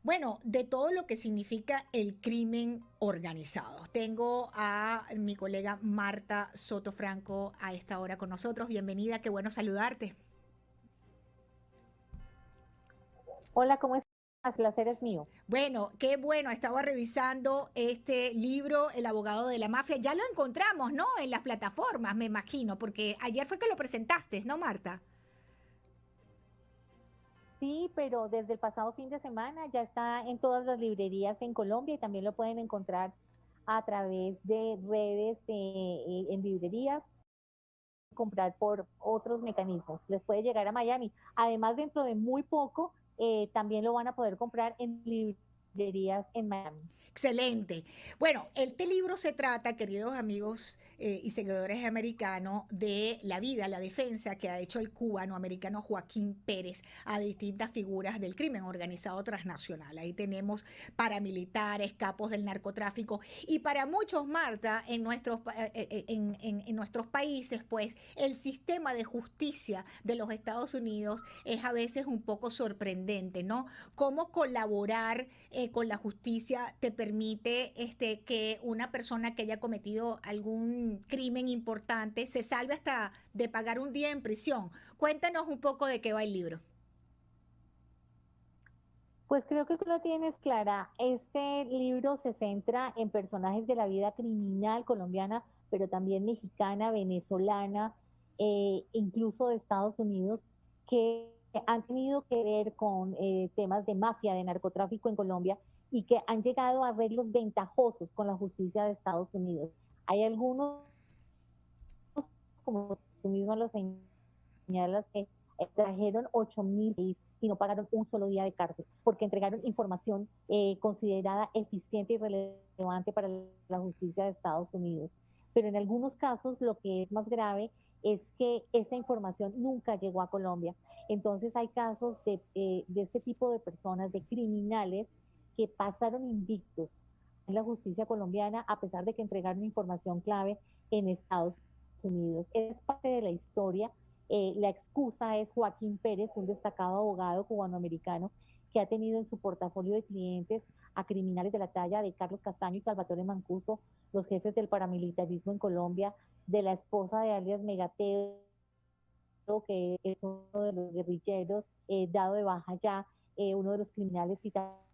Speaker 1: Bueno, de todo lo que significa el crimen organizado. Tengo a mi colega Marta Soto Franco a esta hora con nosotros. Bienvenida, qué bueno saludarte.
Speaker 6: Hola, ¿cómo estás? El placer es mío.
Speaker 1: Bueno, qué bueno, estaba revisando este libro, El abogado de la mafia. Ya lo encontramos, ¿no? En las plataformas, me imagino, porque ayer fue que lo presentaste, ¿no, Marta?
Speaker 6: Sí, pero desde el pasado fin de semana ya está en todas las librerías en Colombia y también lo pueden encontrar a través de redes en librerías, comprar por otros mecanismos. Les puede llegar a Miami. Además, dentro de muy poco, también lo van a poder comprar en librerías en Miami.
Speaker 1: Excelente. Bueno, este libro se trata, queridos amigos y seguidores americanos, de la vida, la defensa que ha hecho el cubano-americano Joaquín Pérez a distintas figuras del crimen organizado transnacional. Ahí tenemos paramilitares, capos del narcotráfico y para muchos, Marta, en nuestros países, pues el sistema de justicia de los Estados Unidos es a veces un poco sorprendente, ¿no? Cómo colaborar con la justicia te permite que una persona que haya cometido algún crimen importante se salve hasta de pagar un día en prisión. Cuéntanos un poco de qué va el libro.
Speaker 6: Pues creo que tú lo tienes clara. Este libro se centra en personajes de la vida criminal colombiana, pero también mexicana, venezolana, incluso de Estados Unidos, que han tenido que ver con temas de mafia, de narcotráfico en Colombia y que han llegado a arreglos ventajosos con la justicia de Estados Unidos. Hay algunos, como tú mismo lo señalas, que trajeron 8.000 y no pagaron un solo día de cárcel, porque entregaron información considerada eficiente y relevante para la justicia de Estados Unidos. Pero en algunos casos lo que es más grave es que esa información nunca llegó a Colombia. Entonces hay casos de este tipo de personas, de criminales, que pasaron invictos en la justicia colombiana a pesar de que entregaron información clave en Estados Unidos. Es parte de la historia. La excusa es Joaquín Pérez, un destacado abogado cubanoamericano que ha tenido en su portafolio de clientes a criminales de la talla de Carlos Castaño y Salvatore Mancuso, los jefes del paramilitarismo en Colombia, de la esposa de alias Megateo, que es uno de los guerrilleros dado de baja ya, uno de los criminales citados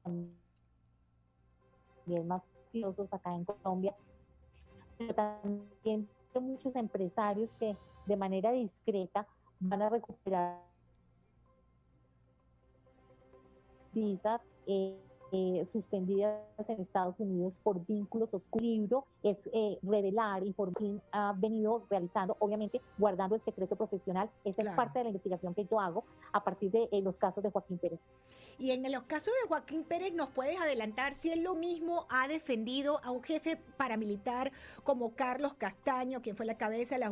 Speaker 6: también mafiosos acá en Colombia, pero también hay muchos empresarios que de manera discreta van a recuperar visas suspendidas en Estados Unidos por vínculos oscuros. El libro es revelar información que ha venido realizando, obviamente guardando el secreto profesional. Esa es parte de la investigación que yo hago a partir de los casos de Joaquín Pérez.
Speaker 1: Y en los casos de Joaquín Pérez, ¿nos puedes adelantar si él lo mismo ha defendido a un jefe paramilitar como Carlos Castaño, quien fue la cabeza de las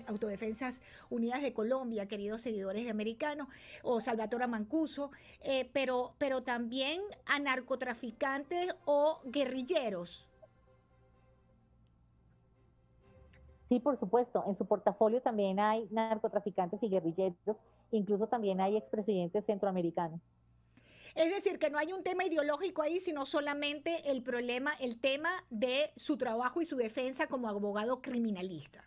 Speaker 1: Autodefensas Unidas de Colombia, queridos seguidores de Americanos, o Salvatore Mancuso, pero también a narcotraficantes o guerrilleros?
Speaker 6: Sí, por supuesto. En su portafolio también hay narcotraficantes y guerrilleros, incluso también hay expresidentes centroamericanos.
Speaker 1: Es decir, que no hay un tema ideológico ahí, sino solamente el tema de su trabajo y su defensa como abogado criminalista.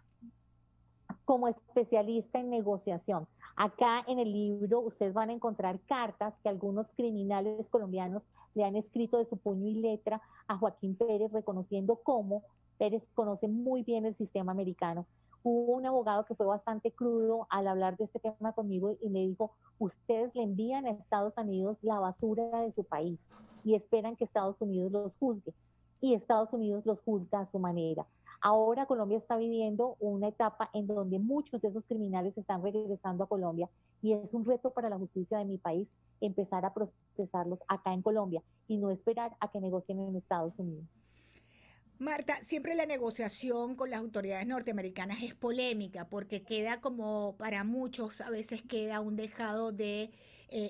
Speaker 6: Como especialista en negociación. Acá en el libro ustedes van a encontrar cartas que algunos criminales colombianos le han escrito de su puño y letra a Joaquín Pérez, reconociendo cómo Pérez conoce muy bien el sistema americano. Hubo un abogado que fue bastante crudo al hablar de este tema conmigo y me dijo, ustedes le envían a Estados Unidos la basura de su país y esperan que Estados Unidos los juzgue. Y Estados Unidos los juzga a su manera. Ahora Colombia está viviendo una etapa en donde muchos de esos criminales están regresando a Colombia y es un reto para la justicia de mi país empezar a procesarlos acá en Colombia y no esperar a que negocien en Estados Unidos.
Speaker 1: Marta, siempre la negociación con las autoridades norteamericanas es polémica porque queda como para muchos a veces queda un dejado de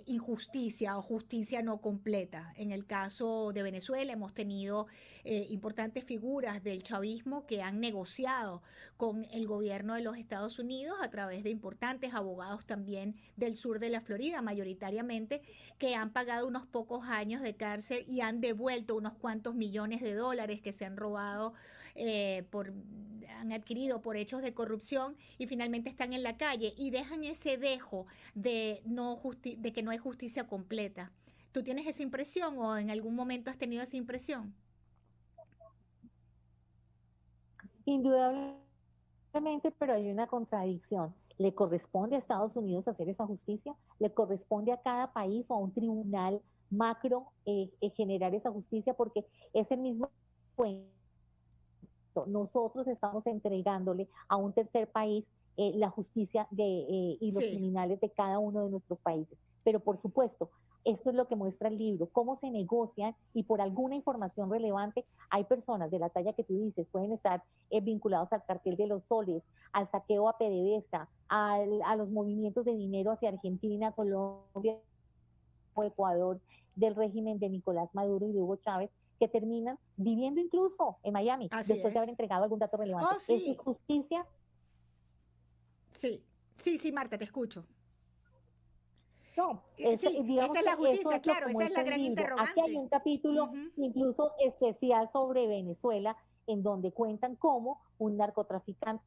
Speaker 1: injusticia o justicia no completa. En el caso de Venezuela hemos tenido importantes figuras del chavismo que han negociado con el gobierno de los Estados Unidos a través de importantes abogados también del sur de la Florida, mayoritariamente, que han pagado unos pocos años de cárcel y han devuelto unos cuantos millones de dólares que se han robado han adquirido por hechos de corrupción y finalmente están en la calle y dejan ese dejo de que no hay justicia completa. ¿Tú tienes esa impresión o en algún momento has tenido esa impresión?
Speaker 6: Indudablemente, pero hay una contradicción. ¿Le corresponde a Estados Unidos hacer esa justicia? ¿Le corresponde a cada país o a un tribunal macro generar esa justicia? Porque es el mismo cuento. Nosotros estamos entregándole a un tercer país la justicia y los criminales de cada uno de nuestros países. Pero por supuesto, esto es lo que muestra el libro, cómo se negocian y por alguna información relevante hay personas de la talla que tú dices, pueden estar vinculados al cartel de los soles, al saqueo a PDVSA, a los movimientos de dinero hacia Argentina, Colombia o Ecuador, del régimen de Nicolás Maduro y de Hugo Chávez, que terminan viviendo incluso en Miami, después de haber entregado algún dato relevante.
Speaker 1: Oh, sí.
Speaker 6: ¿Eso es justicia?
Speaker 1: Sí, Marta, te escucho.
Speaker 6: No,
Speaker 1: esa es la justicia, claro, esa es la gran interrogante.
Speaker 6: Aquí hay un capítulo incluso especial sobre Venezuela, en donde cuentan cómo un narcotraficante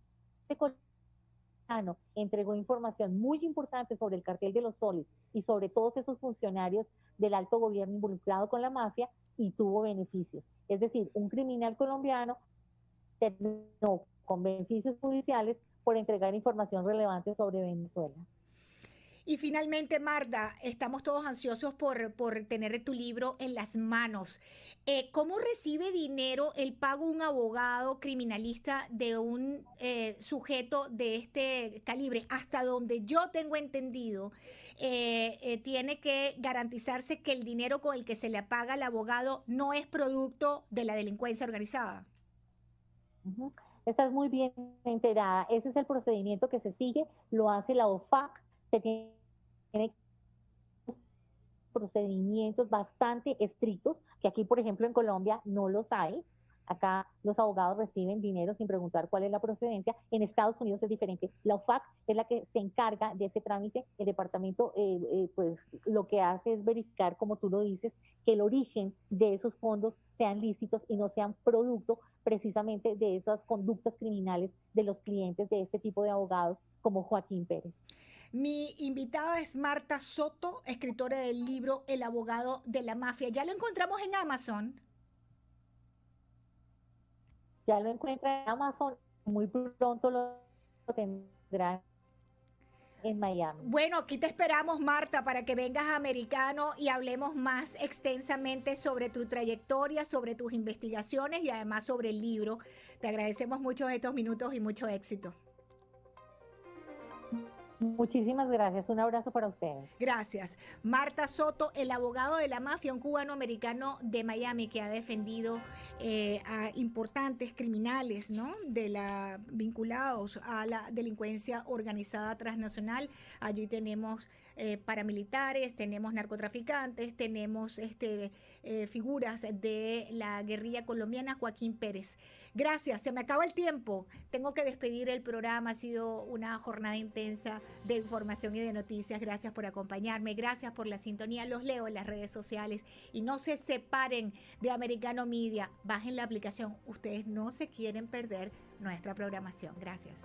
Speaker 6: colombiano entregó información muy importante sobre el cartel de los soles y sobre todos esos funcionarios del alto gobierno involucrado con la mafia y tuvo beneficios. Es decir, un criminal colombiano terminó con beneficios judiciales por entregar información relevante sobre Venezuela.
Speaker 1: Y finalmente, Marta, estamos todos ansiosos por tener tu libro en las manos. ¿Cómo recibe dinero el pago un abogado criminalista de un sujeto de este calibre? Hasta donde yo tengo entendido, tiene que garantizarse que el dinero con el que se le paga al abogado no es producto de la delincuencia organizada.
Speaker 6: Estás muy bien enterada. Ese es el procedimiento que se sigue, lo hace la OFAC. Se tiene procedimientos bastante estrictos, que aquí, por ejemplo, en Colombia no los hay. Acá los abogados reciben dinero sin preguntar cuál es la procedencia. En Estados Unidos es diferente. La OFAC es la que se encarga de ese trámite. El departamento, pues, lo que hace es verificar, como tú lo dices, que el origen de esos fondos sean lícitos y no sean producto precisamente de esas conductas criminales de los clientes de este tipo de abogados como Joaquín Pérez.
Speaker 1: Mi invitada es Marta Soto, escritora del libro El abogado de la mafia. Ya lo encontramos en Amazon.
Speaker 6: Ya lo encuentra en Amazon, muy pronto lo tendrán en Miami.
Speaker 1: Bueno, aquí te esperamos, Marta, para que vengas a Americano y hablemos más extensamente sobre tu trayectoria, sobre tus investigaciones y además sobre el libro. Te agradecemos mucho estos minutos y mucho éxito.
Speaker 6: Muchísimas gracias. Un abrazo para ustedes.
Speaker 1: Gracias. Marta Soto, el abogado de la mafia, un cubano-americano de Miami que ha defendido a importantes criminales, ¿no? Vinculados a la delincuencia organizada transnacional. Allí tenemos paramilitares, tenemos narcotraficantes, tenemos figuras de la guerrilla colombiana. Joaquín Pérez. Gracias, se me acaba el tiempo. Tengo que despedir el programa. Ha sido una jornada intensa de información y de noticias. Gracias por acompañarme. Gracias por la sintonía. Los leo en las redes sociales. Y no se separen de Americano Media. Bajen la aplicación. Ustedes no se quieren perder nuestra programación. Gracias.